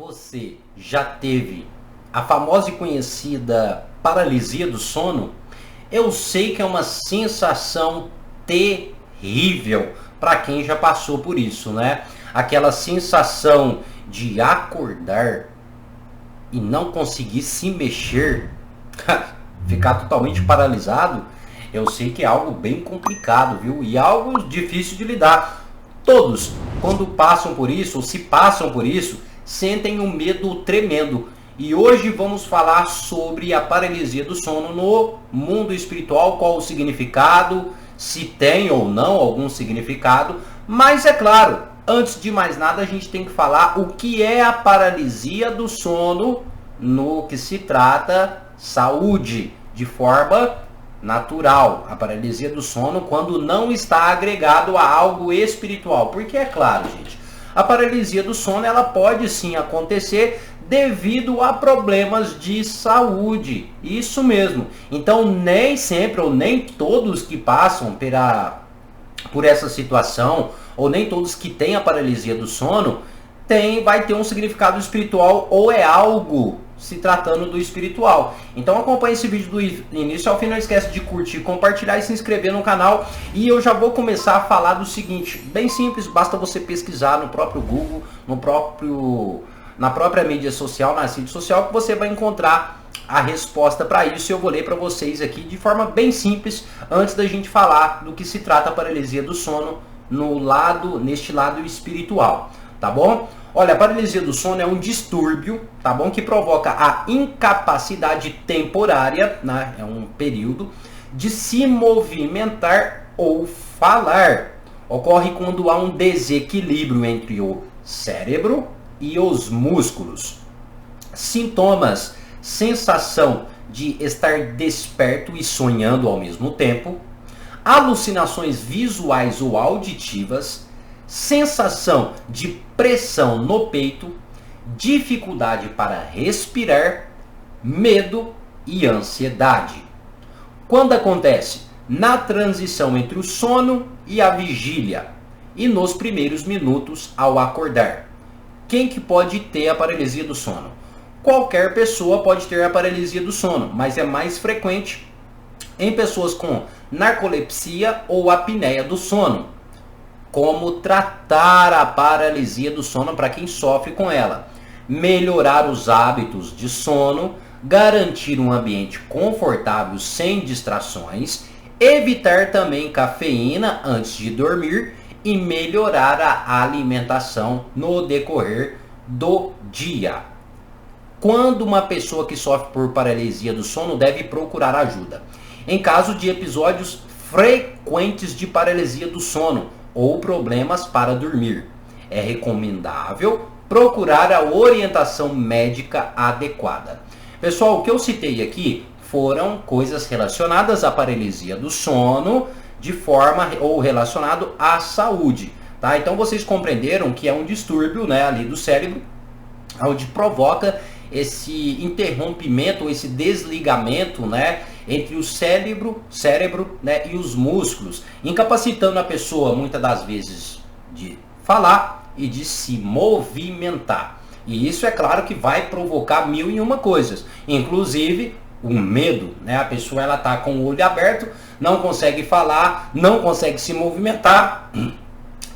Você já teve a famosa e conhecida paralisia do sono? Eu sei que é uma sensação terrível para quem já passou por isso, né? Aquela sensação de acordar e não conseguir se mexer, ficar totalmente paralisado. Eu sei que é algo bem complicado, viu? E algo difícil de lidar. Todos, quando passam por isso, ou se passam por isso, sentem um medo tremendo. E hoje vamos falar sobre a paralisia do sono no mundo espiritual, qual o significado, se tem ou não algum significado. Mas é claro, antes de mais nada a gente tem que falar o que é a paralisia do sono no que se trata saúde, de forma natural. A paralisia do sono quando não está agregado a algo espiritual. Porque é claro, gente, a paralisia do sono ela pode sim acontecer devido a problemas de saúde. Isso mesmo. Então nem sempre ou nem todos que passam por essa situação, ou nem todos que têm a paralisia do sono, vai ter um significado espiritual ou é algo se tratando do espiritual. Então acompanhe esse vídeo do início ao fim, não esquece de curtir, compartilhar e se inscrever no canal. E eu já vou começar a falar do seguinte, bem simples, basta você pesquisar no próprio Google, na própria mídia social, na rede social, que você vai encontrar a resposta para isso. Eu vou ler para vocês aqui de forma bem simples, antes da gente falar do que se trata a paralisia do sono neste lado espiritual, tá bom? Olha, a paralisia do sono é um distúrbio, tá bom? Que provoca a incapacidade temporária, né? É um período de se movimentar ou falar. Ocorre quando há um desequilíbrio entre o cérebro e os músculos. Sintomas: sensação de estar desperto e sonhando ao mesmo tempo, alucinações visuais ou auditivas, sensação de pressão no peito, dificuldade para respirar, medo e ansiedade. Quando acontece? Na transição entre o sono e a vigília e nos primeiros minutos ao acordar. Quem que pode ter a paralisia do sono? Qualquer pessoa pode ter a paralisia do sono, mas é mais frequente em pessoas com narcolepsia ou apneia do sono. Como tratar a paralisia do sono para quem sofre com ela? Melhorar os hábitos de sono, garantir um ambiente confortável sem distrações, evitar também cafeína antes de dormir e melhorar a alimentação no decorrer do dia. Quando uma pessoa que sofre por paralisia do sono deve procurar ajuda? Em caso de episódios frequentes de paralisia do sono ou problemas para dormir, é recomendável procurar a orientação médica adequada. Pessoal, o que eu citei aqui foram coisas relacionadas à paralisia do sono de forma ou relacionado à saúde, tá? Então vocês compreenderam que é um distúrbio, né, ali do cérebro, onde provoca esse interrompimento, esse desligamento, né, entre o cérebro, né, e os músculos, incapacitando a pessoa muitas das vezes de falar e de se movimentar. E isso é claro que vai provocar mil e uma coisas, inclusive o medo, né? A pessoa ela tá com o olho aberto, não consegue falar, não consegue se movimentar.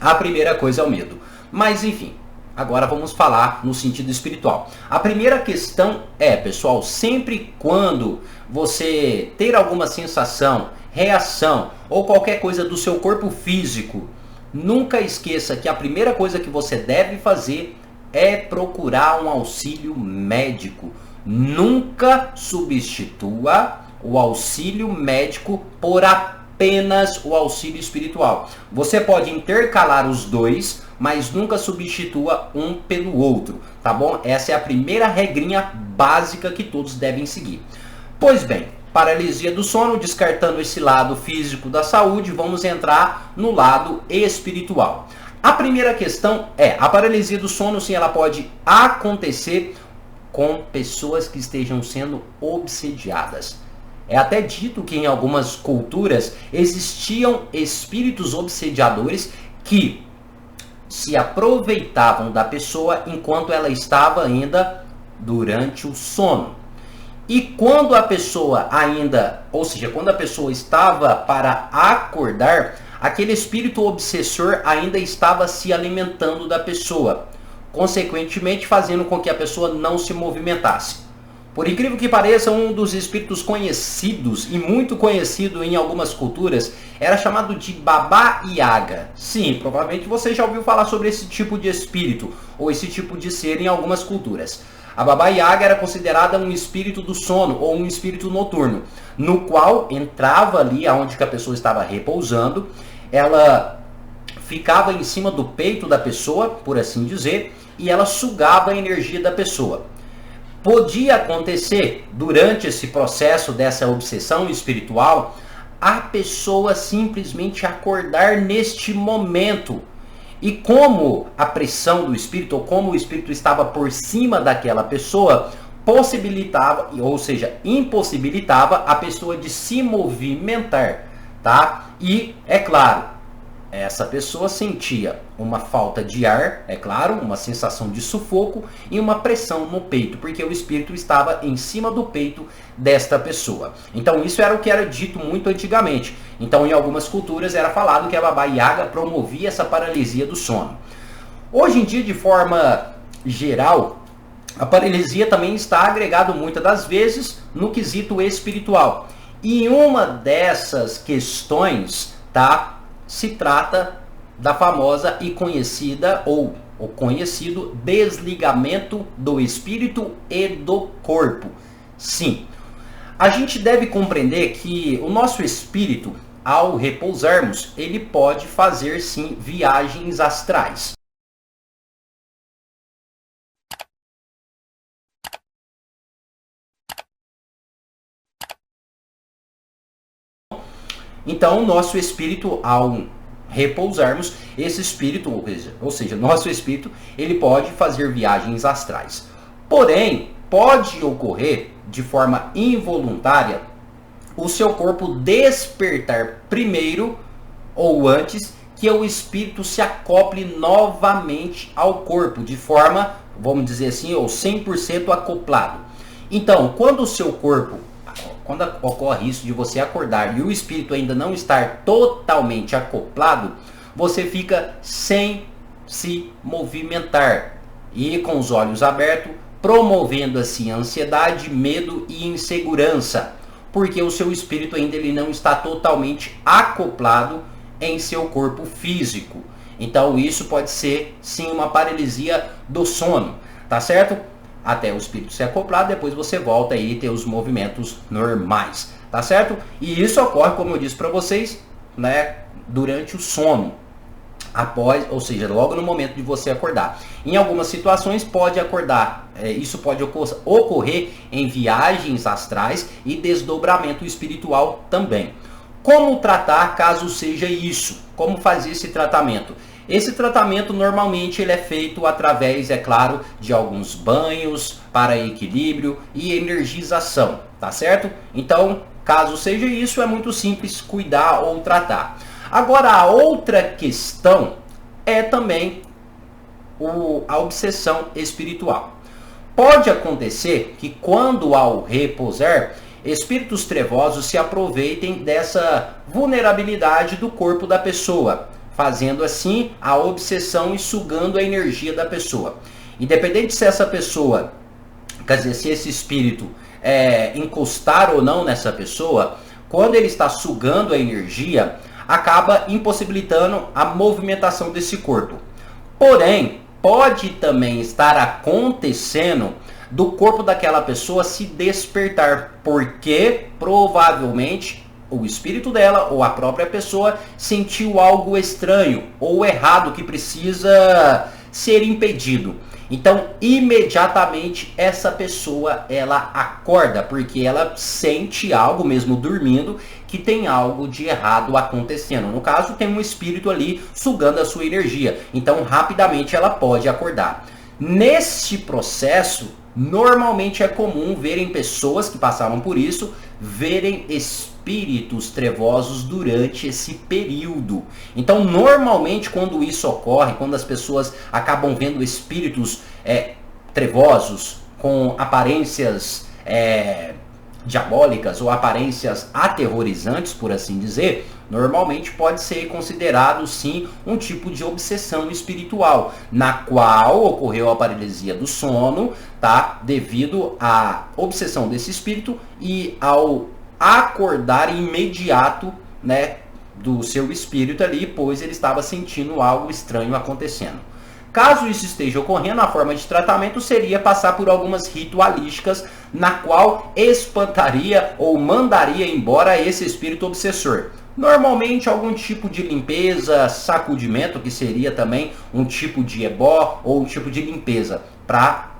A primeira coisa é o medo. Mas enfim, agora vamos falar no sentido espiritual. A primeira questão é, pessoal, sempre quando você ter alguma sensação, reação ou qualquer coisa do seu corpo físico, nunca esqueça que a primeira coisa que você deve fazer é procurar um auxílio médico. Nunca substitua o auxílio médico por apenas o auxílio espiritual. Você pode intercalar os dois, mas nunca substitua um pelo outro, tá bom? Essa é a primeira regrinha básica que todos devem seguir. Pois bem, paralisia do sono, descartando esse lado físico da saúde, vamos entrar no lado espiritual. A primeira questão é, a paralisia do sono, sim, ela pode acontecer com pessoas que estejam sendo obsediadas. É até dito que em algumas culturas existiam espíritos obsediadores que se aproveitavam da pessoa enquanto ela estava ainda durante o sono. E quando a pessoa ainda, ou seja, quando a pessoa estava para acordar, aquele espírito obsessor ainda estava se alimentando da pessoa, consequentemente fazendo com que a pessoa não se movimentasse. Por incrível que pareça, um dos espíritos conhecidos e muito conhecido em algumas culturas era chamado de Baba Yaga. Sim, provavelmente você já ouviu falar sobre esse tipo de espírito ou esse tipo de ser em algumas culturas. A Baba Yaga era considerada um espírito do sono ou um espírito noturno, no qual entrava ali onde a pessoa estava repousando, ela ficava em cima do peito da pessoa, por assim dizer, e ela sugava a energia da pessoa. Podia acontecer, durante esse processo dessa obsessão espiritual, a pessoa simplesmente acordar neste momento. E como a pressão do espírito, ou como o espírito estava por cima daquela pessoa, possibilitava, ou seja, impossibilitava a pessoa de se movimentar, tá? E, é claro, essa pessoa sentia uma falta de ar, é claro, uma sensação de sufoco e uma pressão no peito, porque o espírito estava em cima do peito desta pessoa. Então isso era o que era dito muito antigamente. Então em algumas culturas era falado que a Baba Yaga promovia essa paralisia do sono. Hoje em dia, de forma geral, a paralisia também está agregado muitas das vezes no quesito espiritual. E uma dessas questões, tá? Se trata da famosa e conhecida ou o conhecido desligamento do espírito e do corpo. Sim, a gente deve compreender que o nosso espírito, ao repousarmos, ele pode fazer sim viagens astrais. Então, o nosso espírito, ao repousarmos, esse espírito, ou seja, nosso espírito, ele pode fazer viagens astrais. Porém, pode ocorrer de forma involuntária o seu corpo despertar primeiro ou antes que o espírito se acople novamente ao corpo, de forma, vamos dizer assim, ou 100% acoplado. Então, quando o seu corpo, quando ocorre isso de você acordar e o espírito ainda não estar totalmente acoplado, você fica sem se movimentar e com os olhos abertos, promovendo assim ansiedade, medo e insegurança, porque o seu espírito ainda ele não está totalmente acoplado em seu corpo físico. Então isso pode ser sim uma paralisia do sono, tá certo? Até o espírito se acoplar, depois você volta aí e ter os movimentos normais, tá certo? E isso ocorre, como eu disse para vocês, né, durante o sono, após, ou seja, logo no momento de você acordar. Em algumas situações pode acordar, isso pode ocorrer em viagens astrais e desdobramento espiritual também. Como tratar caso seja isso? Como fazer esse tratamento? Esse tratamento normalmente ele é feito através, é claro, de alguns banhos para equilíbrio e energização, tá certo? Então, caso seja isso, é muito simples cuidar ou tratar. Agora, a outra questão é também a obsessão espiritual. Pode acontecer que quando ao repousar, espíritos trevosos se aproveitem dessa vulnerabilidade do corpo da pessoa, fazendo assim a obsessão e sugando a energia da pessoa. Independente se essa pessoa, quer dizer, se esse espírito encostar ou não nessa pessoa, quando ele está sugando a energia, acaba impossibilitando a movimentação desse corpo. Porém, pode também estar acontecendo do corpo daquela pessoa se despertar, porque provavelmente o espírito dela ou a própria pessoa sentiu algo estranho ou errado que precisa ser impedido. Então, imediatamente essa pessoa ela acorda, porque ela sente algo mesmo dormindo que tem algo de errado acontecendo. No caso, tem um espírito ali sugando a sua energia. Então, rapidamente ela pode acordar. Neste processo, normalmente é comum verem pessoas que passaram por isso verem espíritos trevosos durante esse período. Então, normalmente, quando isso ocorre, quando as pessoas acabam vendo espíritos trevosos com aparências diabólicas ou aparências aterrorizantes, por assim dizer, normalmente pode ser considerado sim um tipo de obsessão espiritual, na qual ocorreu a paralisia do sono, tá? Devido à obsessão desse espírito e ao acordar imediato, né, do seu espírito ali, pois ele estava sentindo algo estranho acontecendo. Caso isso esteja ocorrendo, a forma de tratamento seria passar por algumas ritualísticas, na qual espantaria ou mandaria embora esse espírito obsessor. Normalmente algum tipo de limpeza, sacudimento, que seria também um tipo de ebó ou um tipo de limpeza, para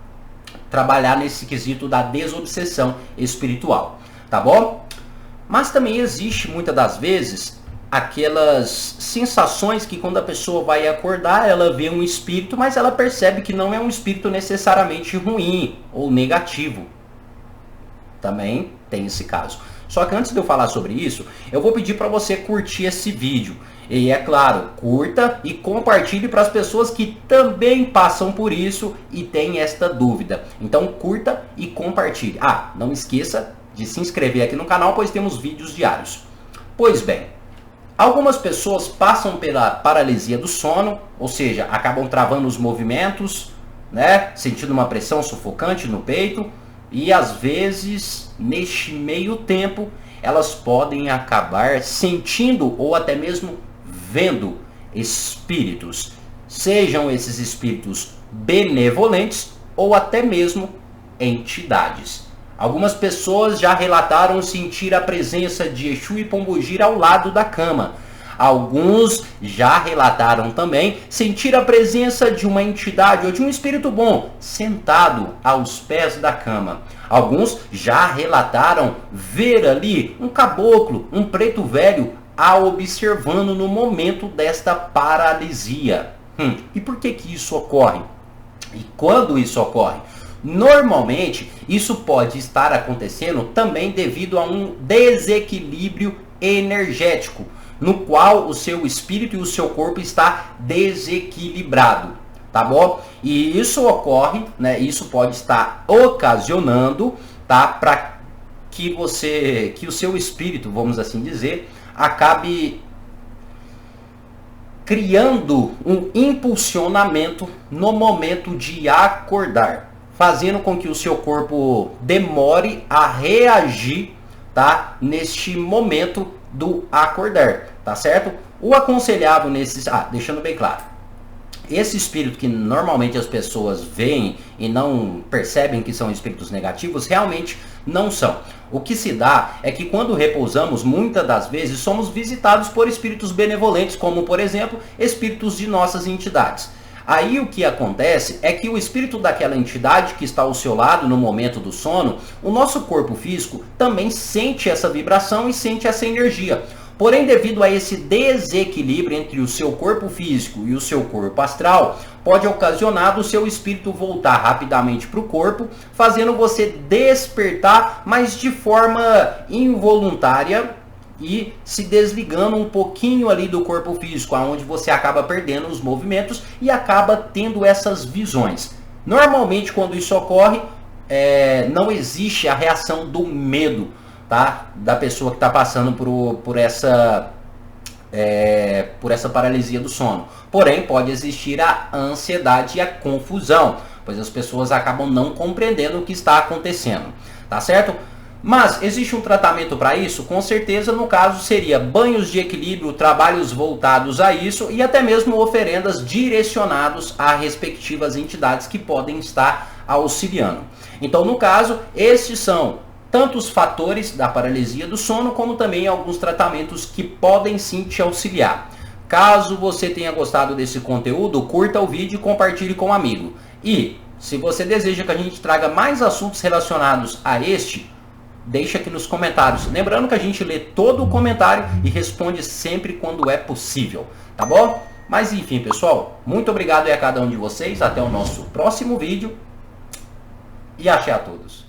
trabalhar nesse quesito da desobsessão espiritual, tá bom? Mas também existe muitas das vezes aquelas sensações que quando a pessoa vai acordar, ela vê um espírito, mas ela percebe que não é um espírito necessariamente ruim ou negativo. Também tem esse caso. Só que antes de eu falar sobre isso, eu vou pedir para você curtir esse vídeo. E é claro, curta e compartilhe para as pessoas que também passam por isso e têm esta dúvida. Então curta e compartilhe. Ah, não esqueça de se inscrever aqui no canal, pois temos vídeos diários. Pois bem, algumas pessoas passam pela paralisia do sono, ou seja, acabam travando os movimentos, né, sentindo uma pressão sufocante no peito, e às vezes, neste meio tempo, elas podem acabar sentindo ou até mesmo vendo espíritos, sejam esses espíritos benevolentes ou até mesmo entidades. Algumas pessoas já relataram sentir a presença de Exu e Pombogira ao lado da cama. Alguns já relataram também sentir a presença de uma entidade ou de um espírito bom sentado aos pés da cama. Alguns já relataram ver ali um caboclo, um preto velho, a observando no momento desta paralisia. E por que isso ocorre? E quando isso ocorre? Normalmente, isso pode estar acontecendo também devido a um desequilíbrio energético, no qual o seu espírito e o seu corpo está desequilibrado, tá bom? E isso ocorre, né? Isso pode estar ocasionando, tá? Para que o seu espírito, vamos assim dizer, acabe criando um impulsionamento no momento de acordar, fazendo com que o seu corpo demore a reagir, tá? Neste momento do acordar, tá certo? O aconselhável nesses... deixando bem claro, esse espírito que normalmente as pessoas veem e não percebem que são espíritos negativos, realmente não são. O que se dá é que quando repousamos, muitas das vezes somos visitados por espíritos benevolentes, como por exemplo, espíritos de nossas entidades. Aí o que acontece é que o espírito daquela entidade que está ao seu lado no momento do sono, o nosso corpo físico também sente essa vibração e sente essa energia. Porém, devido a esse desequilíbrio entre o seu corpo físico e o seu corpo astral, pode ocasionar o seu espírito voltar rapidamente para o corpo, fazendo você despertar, mas de forma involuntária, e se desligando um pouquinho ali do corpo físico, aonde você acaba perdendo os movimentos e acaba tendo essas visões. Normalmente, quando isso ocorre, não existe a reação do medo, tá? Da pessoa que está passando por essa paralisia do sono. Porém, pode existir a ansiedade e a confusão, pois as pessoas acabam não compreendendo o que está acontecendo, tá certo? Mas existe um tratamento para isso? Com certeza, no caso, seria banhos de equilíbrio, trabalhos voltados a isso e até mesmo oferendas direcionados a respectivas entidades que podem estar auxiliando. Então, no caso, estes são tanto os fatores da paralisia do sono, como também alguns tratamentos que podem sim te auxiliar. Caso você tenha gostado desse conteúdo, curta o vídeo e compartilhe com um amigo. E, se você deseja que a gente traga mais assuntos relacionados a este, deixa aqui nos comentários. Lembrando que a gente lê todo o comentário e responde sempre quando é possível, tá bom? Mas enfim, pessoal, muito obrigado a cada um de vocês. Até o nosso próximo vídeo. E axé a todos.